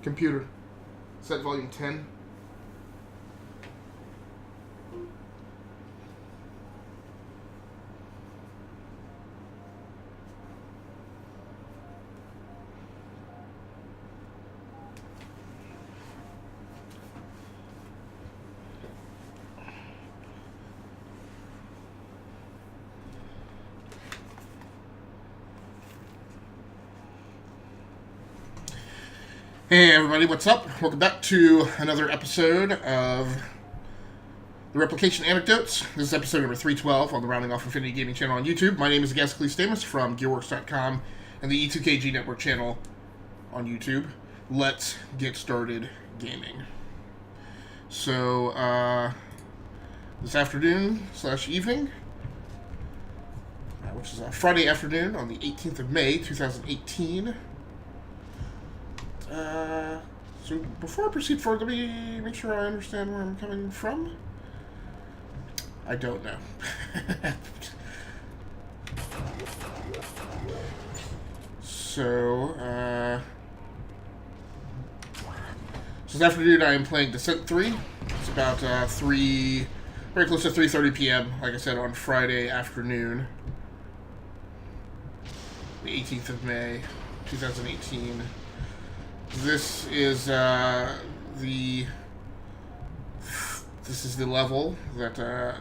Computer, set volume 10. Hey everybody, what's up? Welcome back to another episode of the Replication Anecdotes. This is episode number 312 on the Rounding Off Infinity Gaming channel on YouTube. My name is Gascally Stamus from Gearworks.com and the E2KG Network channel on YouTube. Let's get started gaming. So, this afternoon / evening, which is a Friday afternoon on the 18th of May, 2018. So before I proceed forward, let me make sure I understand where I'm coming from. I don't know. So this afternoon I am playing Descent 3. It's about very close to 3:30 p.m., like I said, on Friday afternoon. The 18th of May, 2018. This is the level that,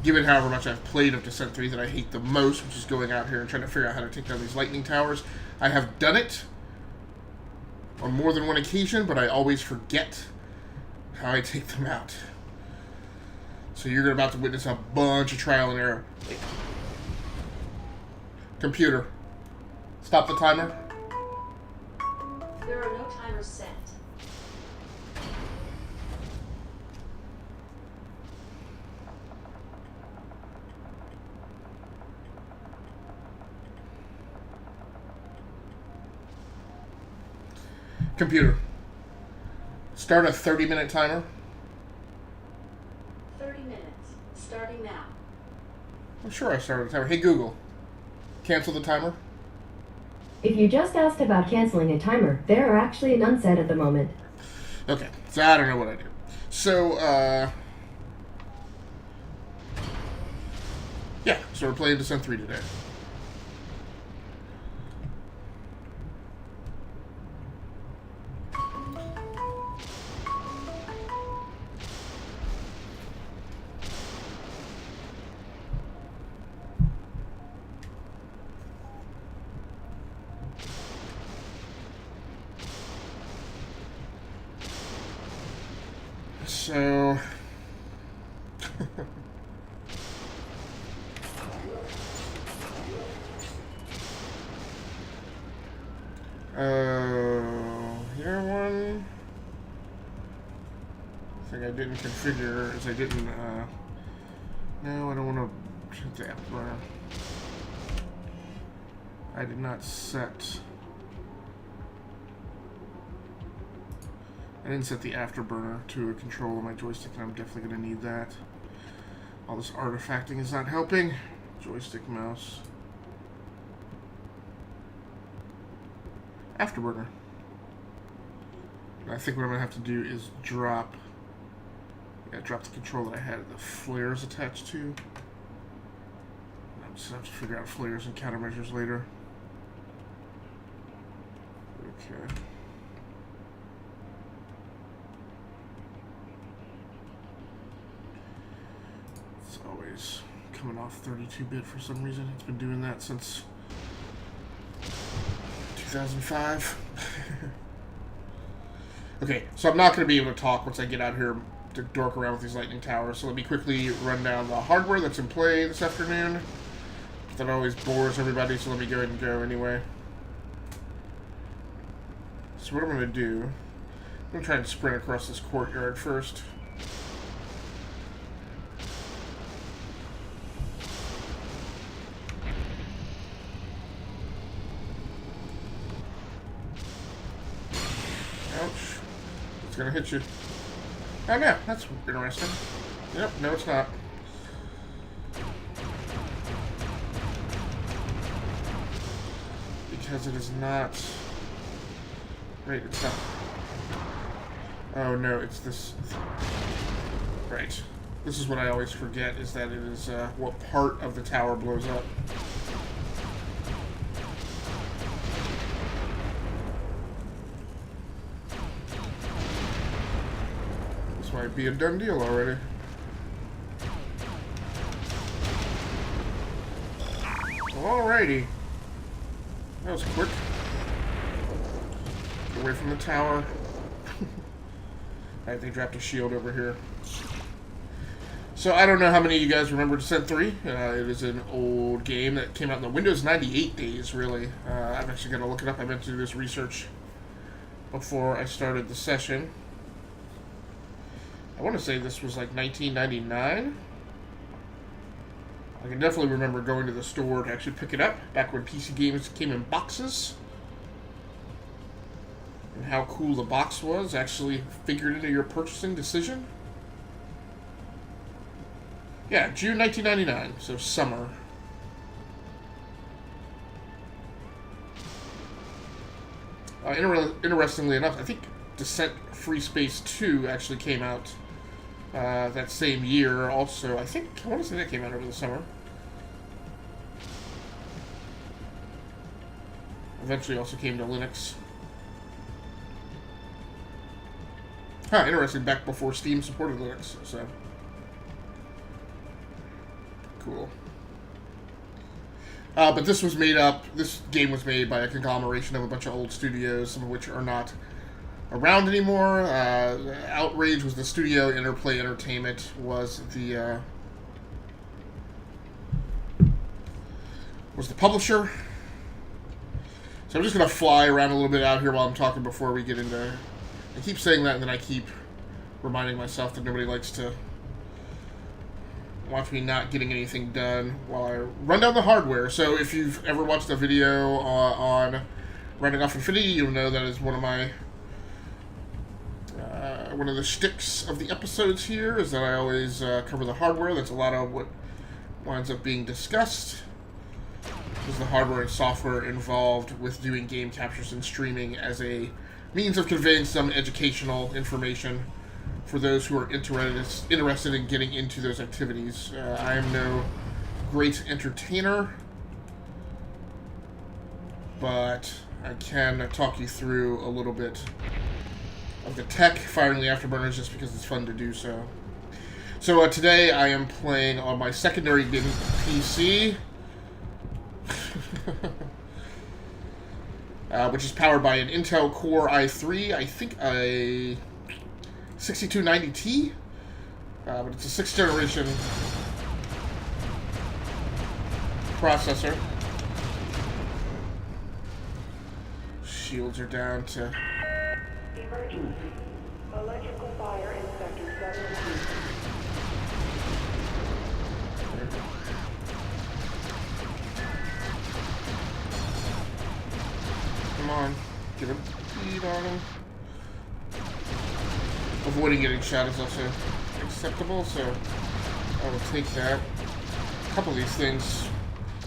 given however much I've played of Descent 3, that I hate the most, which is going out here and trying to figure out how to take down these lightning towers. I have done it on more than one occasion, but I always forget how I take them out. So you're about to witness a bunch of trial and error. Computer, stop the timer. There are no timers set. Computer, start a 30-minute timer. 30 minutes. Starting now. I'm sure I started a timer. Hey Google, cancel the timer. If you just asked about canceling a timer, there are actually none set at the moment. Okay, so I don't know what I do. So, yeah, so we're playing Descent 3 today. So, here one thing I didn't configure is I didn't, no, I don't want to hit the afterburner. I did not set, I didn't set the afterburner to a control on my joystick, and I'm definitely going to need that. All this artifacting is not helping. Joystick, mouse. Afterburner. And I think what I'm going to have to do is drop the control that I had the flares attached to. And I'm just going to have to figure out flares and countermeasures later. Okay. Always coming off 32-bit for some reason. It's been doing that since 2005. Okay, so I'm not going to be able to talk once I get out here to dork around with these lightning towers. So let me quickly run down the hardware that's in play this afternoon. That always bores everybody, so let me go ahead and go anyway. So what I'm going to do, I'm going to try and sprint across this courtyard first. It's gonna hit you. Oh yeah, that's interesting. Yep, no it's not. Because it is not Wait, it's not. Oh no, it's this. Right. This is what I always forget, is that it is what part of the tower blows up. This might be a done deal already. Alrighty. That was quick. Get away from the tower. Alright, they dropped a shield over here. So I don't know how many of you guys remember Descent 3. It is an old game that came out in the Windows 98 days, really. I'm actually going to look it up. I meant to do this research before I started the session. I want to say this was like 1999. I can definitely remember going to the store to actually pick it up, back when PC games came in boxes. And how cool the box was actually figured into your purchasing decision. Yeah, June 1999, so summer. Interestingly enough, I think Descent Free Space 2 actually came out that same year also. I want to say that came out over the summer. Eventually also came to Linux. Huh, interesting, back before Steam supported Linux, so. Cool. But this game was made by a conglomeration of a bunch of old studios, some of which are not around anymore. Outrage was the studio, Interplay Entertainment was the publisher. So I'm just going to fly around a little bit out here while I'm talking before we get into... I keep saying that and then I keep reminding myself that nobody likes to watch me not getting anything done while I run down the hardware. So if you've ever watched a video on running off Infinity, you'll know that is one of my one of the shticks of the episodes here, is that I always cover the hardware. That's a lot of what winds up being discussed, is the hardware and software involved with doing game captures and streaming as a means of conveying some educational information for those who are interested in getting into those activities. I am no great entertainer, but I can talk you through a little bit of the tech, firing the afterburners, just because it's fun to do so. So today I am playing on my secondary PC, which is powered by an Intel Core i3, I think a 6290T, but it's a 6th generation processor. Shields are down to... Emergency. Electrical fire in Sector 17. Come on, get a bead on him. Avoiding getting shot is also acceptable, so I will take that. A couple of these things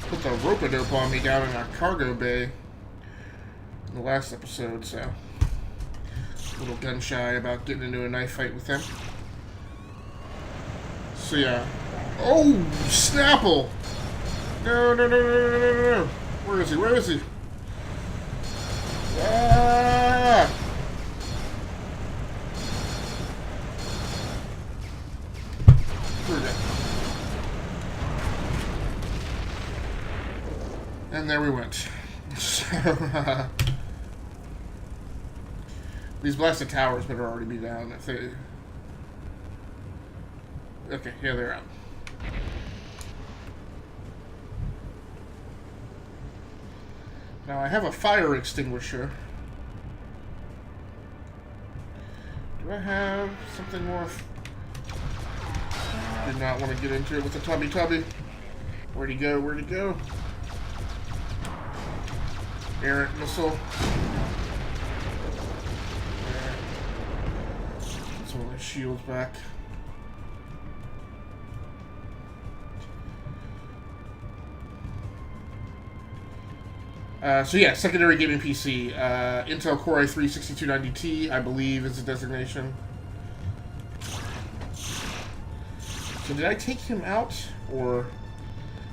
put the rope-a-dope on me down in our cargo bay in the last episode, so a little gun-shy about getting into a knife fight with them. So yeah. Oh, Snapple! No, no, no, no, no, no, no, no. Where is he? Where is he? Ah! And there we went. So, these blasted towers better already be down. If they... Okay, yeah, they're out. Now I have a fire extinguisher. Do I have something more? Did not want to get into it with the tubby. Where'd he go? Where'd he go? Errant missile. Get some of the shields back. So yeah, secondary gaming PC. Intel Core i3 6290T, I believe, is the designation. So did I take him out, or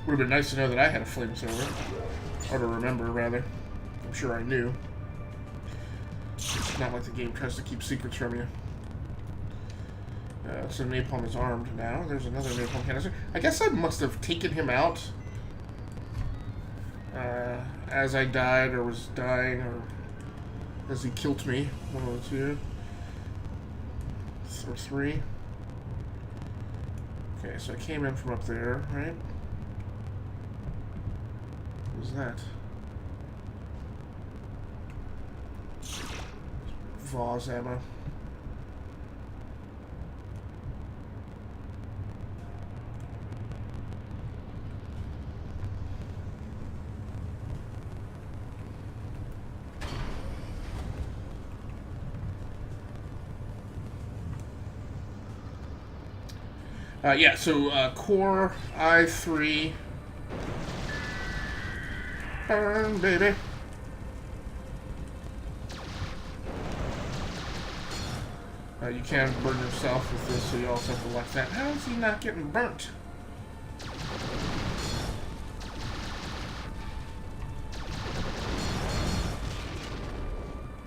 would have been nice to know that I had a flamethrower, or to remember rather. I'm sure I knew. It's not like the game tries to keep secrets from you. So napalm is armed now. There's another napalm canister. I guess I must have taken him out as I died, or was dying, or as he killed me. One of the two. Or three. Okay, so I came in from up there, right? What was that? Vauss ammo. Yeah, so Core i3. Burn, baby. You can burn yourself with this, so you also have to watch that. How is he not getting burnt?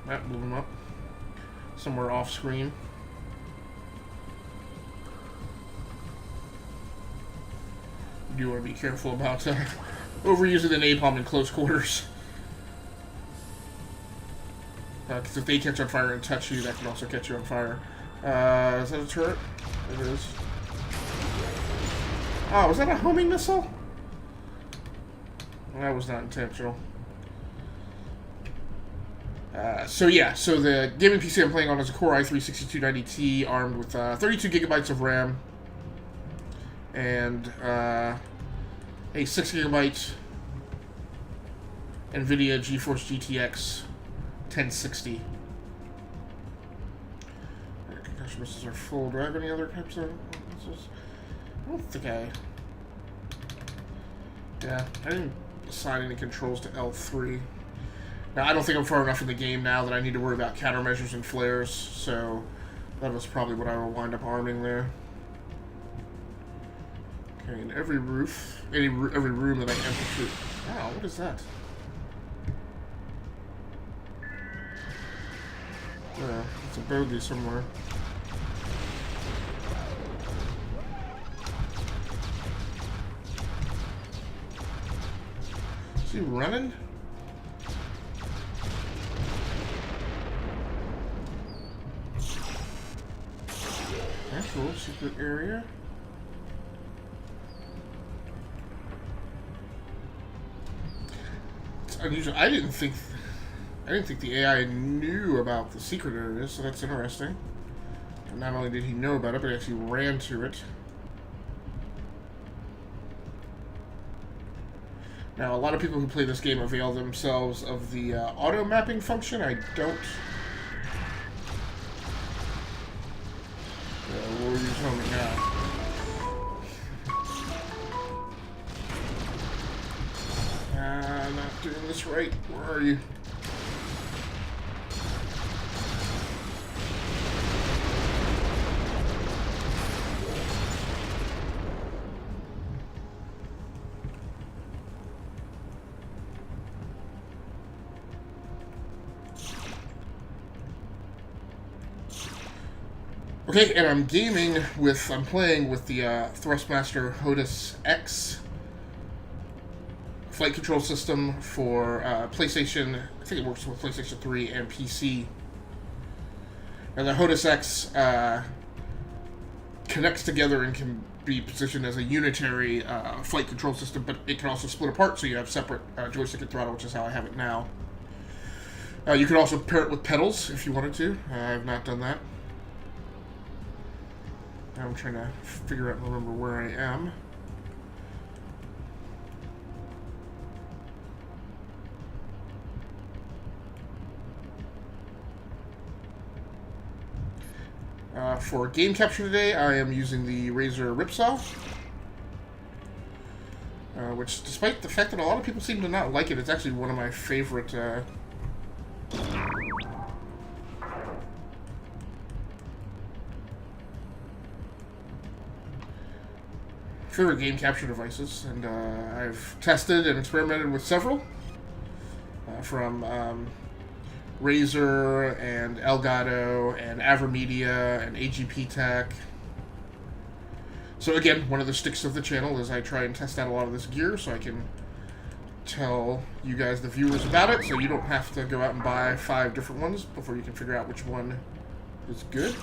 That blew him up. Somewhere off screen. You do want to be careful about overusing the napalm in close quarters. Because if they catch on fire and touch you, that can also catch you on fire. Is that a turret? It is. Oh, was that a homing missile? That was not intentional. So yeah, so the gaming PC I'm playing on is a Core i3 6290T armed with 32 gigabytes of RAM and a 6 gigabyte NVIDIA GeForce GTX 1060. Concussion missiles are full. Do I have any other types of missiles? I don't think I... Yeah, I didn't assign any controls to L3. Now, I don't think I'm far enough in the game now that I need to worry about countermeasures and flares, so that was probably what I will wind up arming there. Okay, in every roof, every room that I enter through... Wow, what is that? Yeah, it's a bogey somewhere. Is he running? That's cool, secret area. It's unusual. I didn't think the AI knew about the secret areas, so that's interesting. And not only did he know about it, but he actually ran to it. Now, a lot of people who play this game avail themselves of the auto mapping function. I don't. What were you telling me now? I'm not doing this right. Where are you? Okay, and I'm playing with the Thrustmaster HOTAS X flight control system for PlayStation. I think it works with PlayStation 3 and PC. And the HOTAS X connects together and can be positioned as a unitary flight control system, but it can also split apart, so you have separate joystick and throttle, which is how I have it now. You can also pair it with pedals if you wanted to. I've not done that. Now I'm trying to figure out and remember where I am. For game capture today, I am using the Razer Ripsaw. which, despite the fact that a lot of people seem to not like it, it's actually one of my favorite favorite game capture devices, and I've tested and experimented with several, from Razer and Elgato and Avermedia and AGP Tech. So again, one of the sticks of the channel is I try and test out a lot of this gear so I can tell you guys, the viewers, about it, so you don't have to go out and buy 5 different ones before you can figure out which one is good.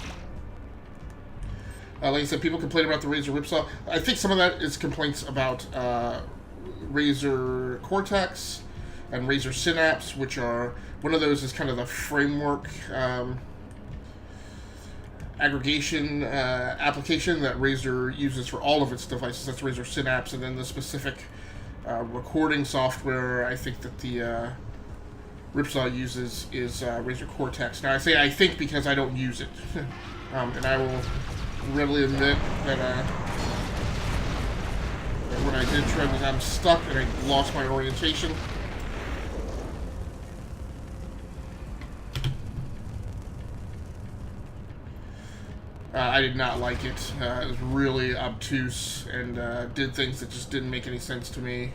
Like I said, people complain about the Razer Ripsaw. I think some of that is complaints about Razer Cortex and Razer Synapse, which are, one of those is kind of the framework aggregation application that Razer uses for all of its devices. That's Razer Synapse, and then the specific recording software I think that the Ripsaw uses is Razer Cortex. Now I say I think because I don't use it, and I will readily admit that when I did try this, I'm stuck and I lost my orientation. I did not like it. It was really obtuse and did things that just didn't make any sense to me.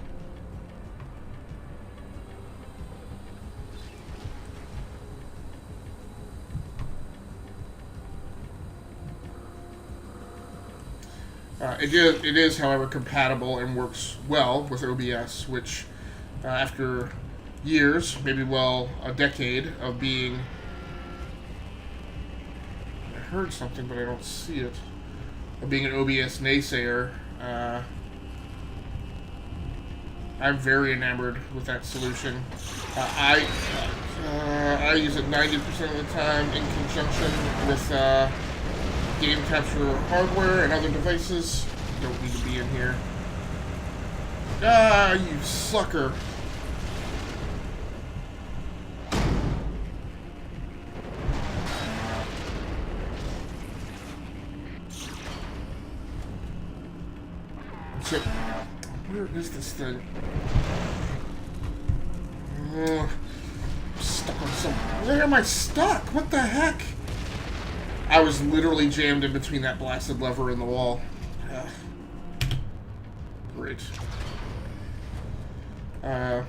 It is, however, compatible and works well with OBS, which after years, maybe well a decade of being... I heard something, but I don't see it. Of being an OBS naysayer, I'm very enamored with that solution. I use it 90% of the time in conjunction with game capture hardware and other devices. Don't need to be in here. Ah, you sucker. So, where is this thing? I'm stuck on some... Where am I stuck? What the heck? I was literally jammed in between that blasted lever and the wall. Ugh. Great. And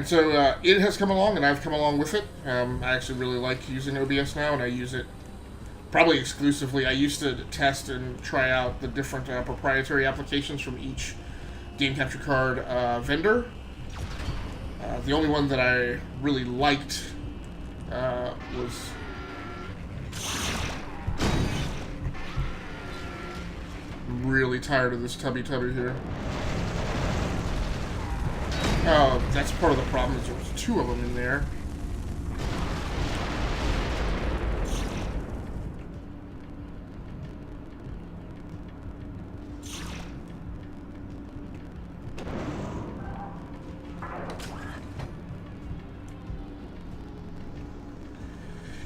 so it has come along, and I've come along with it. I actually really like using OBS now, and I use it probably exclusively. I used to test and try out the different proprietary applications from each game capture card vendor. The only one that I really liked was... I'm really tired of this tubby here. Oh, that's part of the problem, is there was 2 of them in there.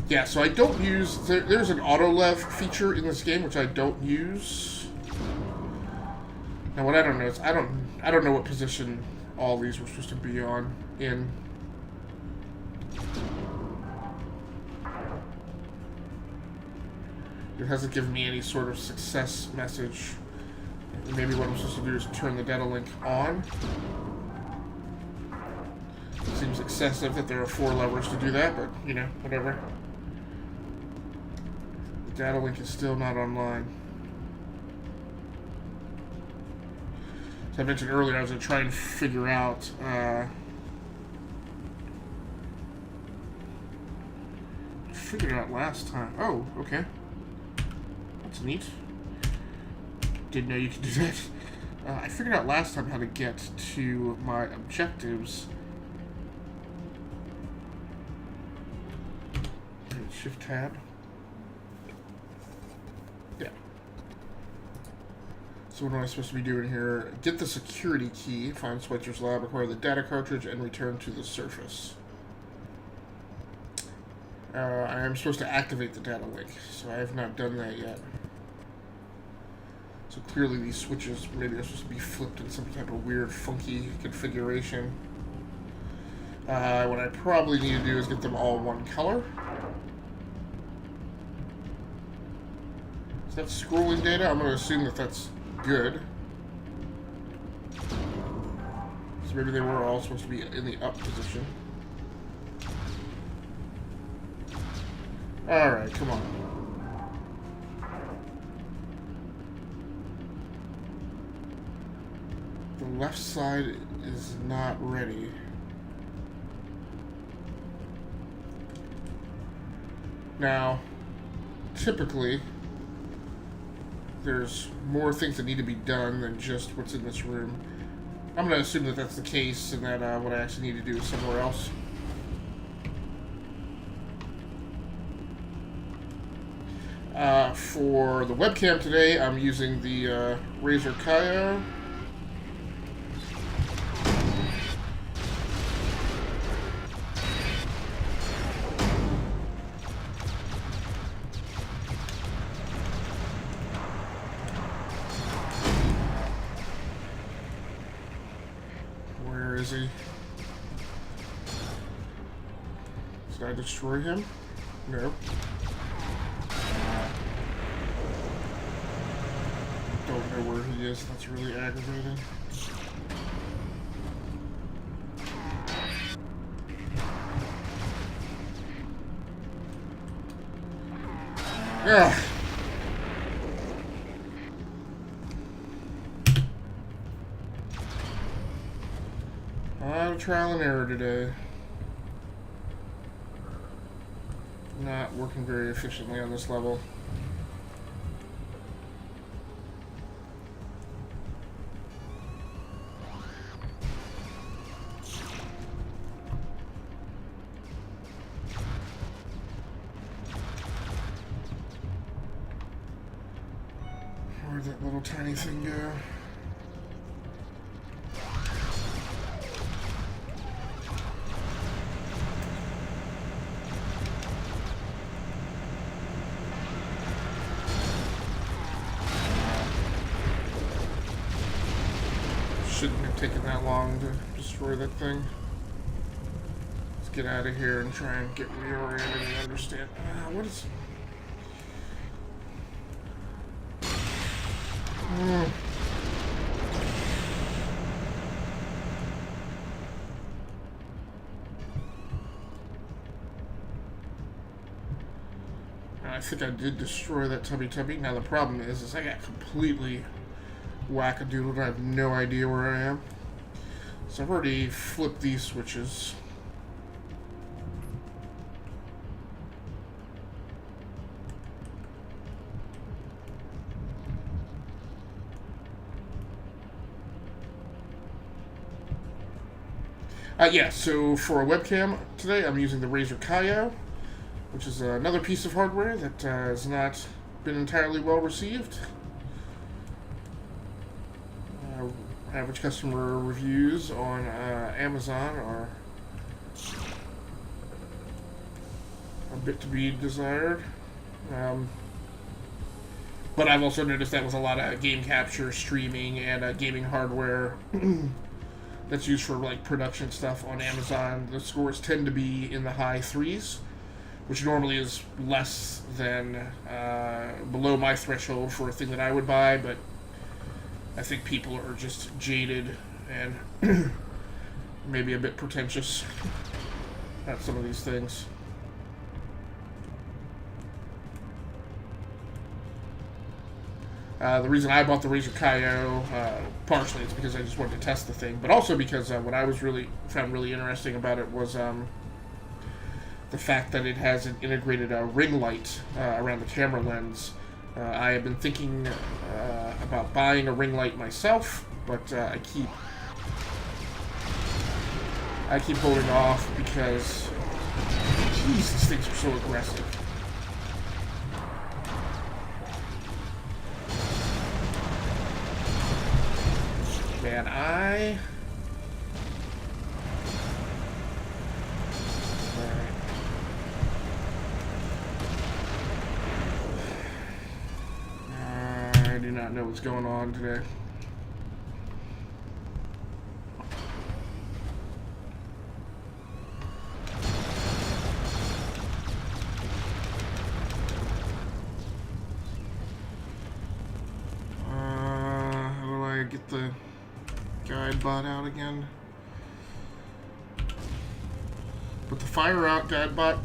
Yeah, so I don't use... There's an auto-lev feature in this game, which I don't use. Now, what I don't know is... I don't know what position all these were supposed to be in. It hasn't given me any sort of success message. Maybe what I'm supposed to do is turn the data link on. It seems excessive that there are 4 levers to do that, but, you know, whatever. The data link is still not online. As I mentioned earlier, I was going to try and figure out figured it out last time. Oh, okay. That's neat. Didn't know you could do that. I figured out last time how to get to my objectives. Shift tab. Yeah. So what am I supposed to be doing here? Get the security key, find Schweitzer's lab, acquire the data cartridge, and return to the surface. I am supposed to activate the data link, so I have not done that yet. So clearly these switches maybe are supposed to be flipped in some type of weird, funky configuration. What I probably need to do is get them all one color. Is that scrolling data? I'm going to assume that that's good. So maybe they were all supposed to be in the up position. Alright, come on. The left side is not ready. Now, typically, there's more things that need to be done than just what's in this room. I'm going to assume that that's the case and that what I actually need to do is somewhere else. For the webcam today, I'm using the Razer Kaio. Where is he? Did I destroy him? No. Don't know where he is. That's really aggravating. Ugh. A lot of trial and error today. Not working very efficiently on this level. Where'd that little tiny thing go? Shouldn't have taken that long to destroy that thing. Let's get out of here and try and get reoriented and understand. What is... I think I did destroy that tubby. Now the problem is I got completely wackadoodled. I have no idea where I am. So I've already flipped these switches. Yeah, so for a webcam today, I'm using the Razer Kaio, which is another piece of hardware that has not been entirely well received. Average customer reviews on Amazon are a bit to be desired. But I've also noticed that with a lot of game capture, streaming, and gaming hardware that's used for like production stuff on Amazon, the scores tend to be in the high threes, which normally is less than below my threshold for a thing that I would buy, but I think people are just jaded and maybe a bit pretentious at some of these things. The reason I bought the Razer Kaio, partially it's because I just wanted to test the thing, but also because what I found really interesting about it was the fact that it has an integrated ring light around the camera lens. I have been thinking about buying a ring light myself, but I keep holding off because, jeez, these things are so aggressive. Man, I do not know what's going on today. How do I get the guide bot out again? Put the fire out, guide bot.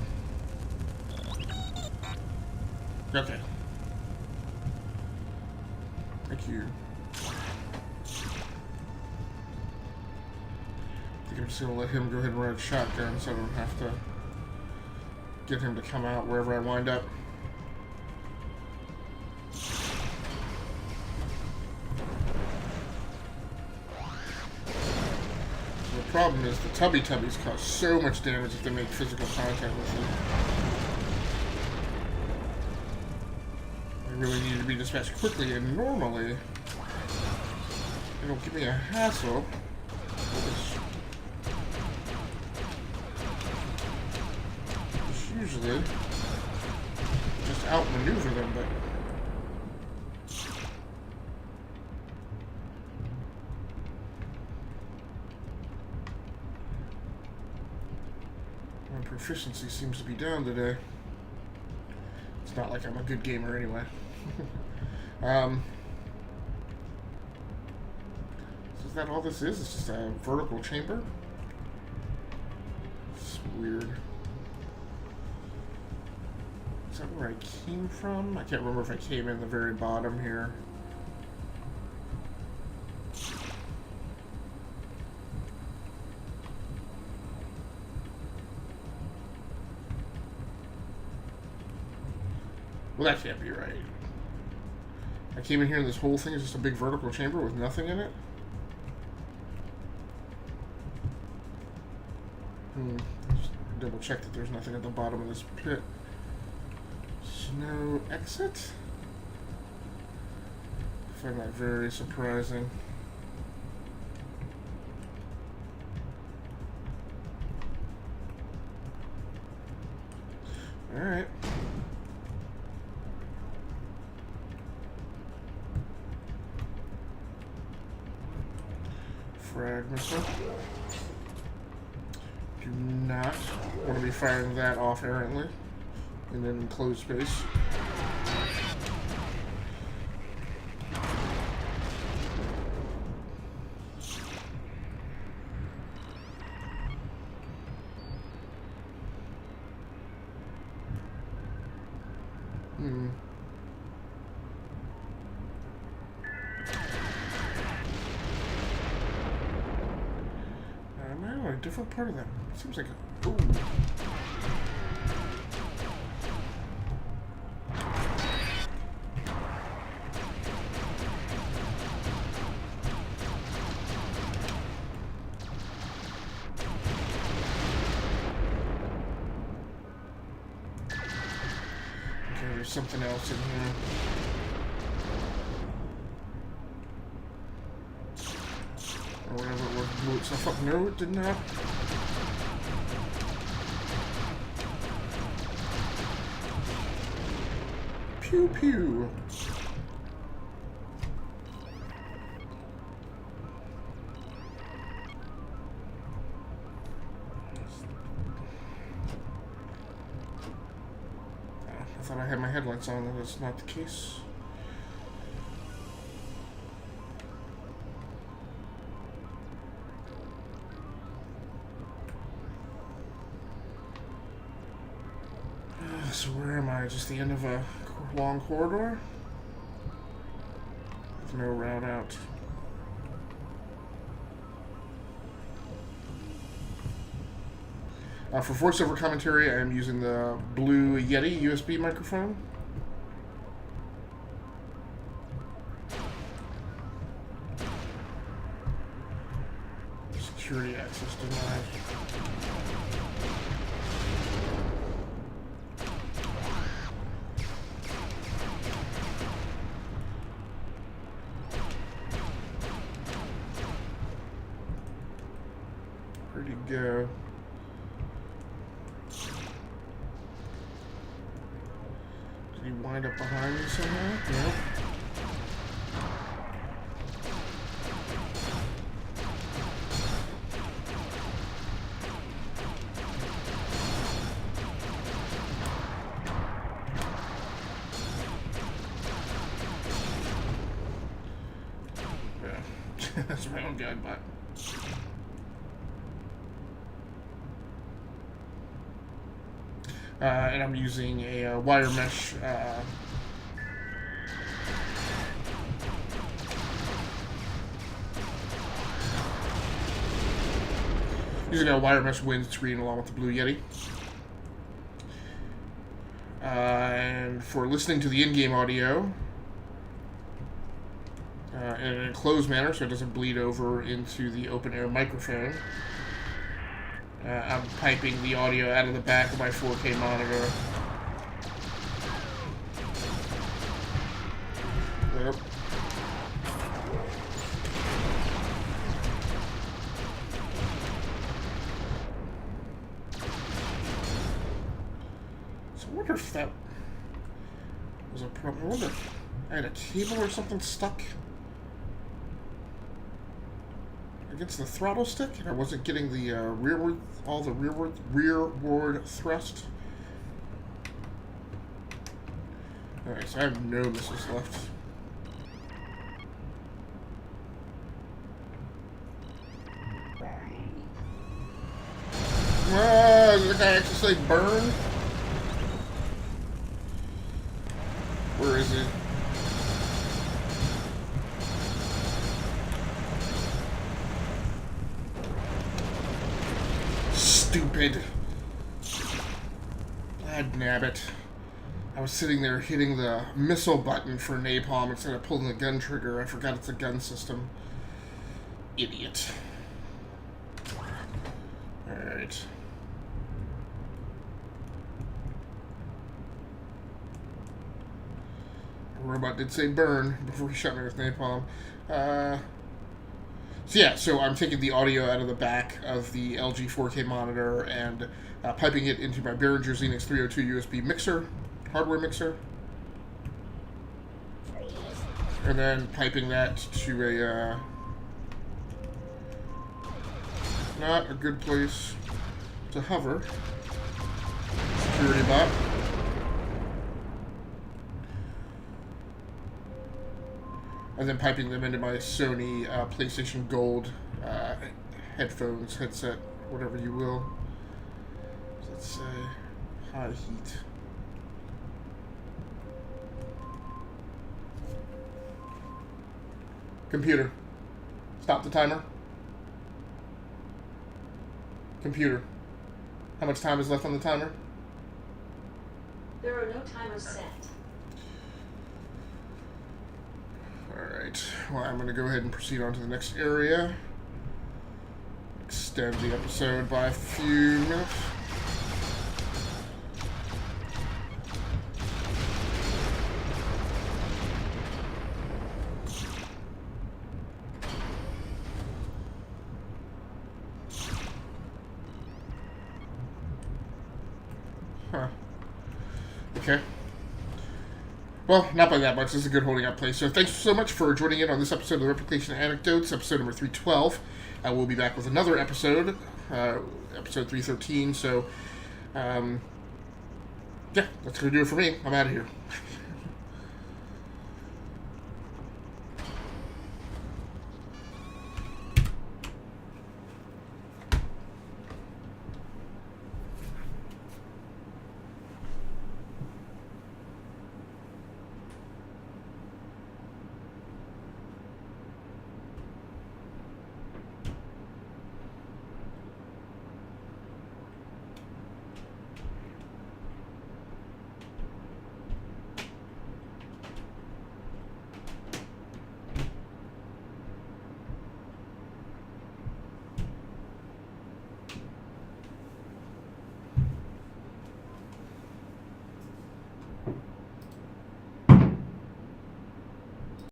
Okay. Thank you. I think I'm just gonna let him go ahead and ride shotgun so I don't have to get him to come out wherever I wind up. The problem is the tubbies cause so much damage if they make physical contact with you. Really need to be dispatched quickly, and normally it'll give me a hassle. Just usually just outmaneuver them, but my proficiency seems to be down today. It's not like I'm a good gamer anyway. So is that all this is? It's just a vertical chamber? It's weird. Is that where I came from? I can't remember if I came in the very bottom here. Well, that can't be right. I came in here and this whole thing is just a big vertical chamber with nothing in it? Just double check that there's nothing at the bottom of this pit. There's no exit? I find that very surprising. Alright. Frag missile. Do not want to be firing that off errantly in an enclosed space. Am I on a different part of that? Seems like a... Ooh. Okay, there's something else in here. Or whatever it was, blew itself up. No, it did not. Pew pew. I thought I had my headlights on, and that's not the case. So where am I? Just the end of a long corridor? There's no route out. For voiceover commentary, I am using the Blue Yeti USB microphone. Security access denied. Where'd he go? Did he wind up behind me somehow? Nope. That's my own gun, but... and I'm using a wire mesh using a wire mesh windscreen along with the Blue Yeti. And for listening to the in-game audio in an enclosed manner so it doesn't bleed over into the open-air microphone, I'm piping the audio out of the back of my 4K monitor. Yep. So I wonder if that was a problem. I wonder if I had a cable or something stuck against the throttle stick, and I wasn't getting the rearward thrust. Alright, so I have no missiles left. Did the guy actually say burn? Where is it? Stupid. God nabbit. I was sitting there hitting the missile button for napalm instead of pulling the gun trigger. I forgot it's a gun system. Idiot. Alright. The robot did say burn before he shot me with napalm. So I'm taking the audio out of the back of the LG 4K monitor and piping it into my Behringer Xenix 302 USB mixer, hardware mixer. And then piping that to a, not a good place to hover, security bot. And then piping them into my Sony PlayStation Gold headphones, headset, whatever you will. Let's say high heat. Computer, stop the timer. Computer, how much time is left on the timer? There are no timers set. Alright, well, I'm going to go ahead and proceed on to the next area. Extend the episode by a few minutes. Huh. Okay. Well, not by that much. This is a good holding up place. So thanks so much for joining in on this episode of the Replication Anecdotes, episode number 312. I will be back with another episode, episode 313. So, yeah, that's going to do it for me. I'm out of here.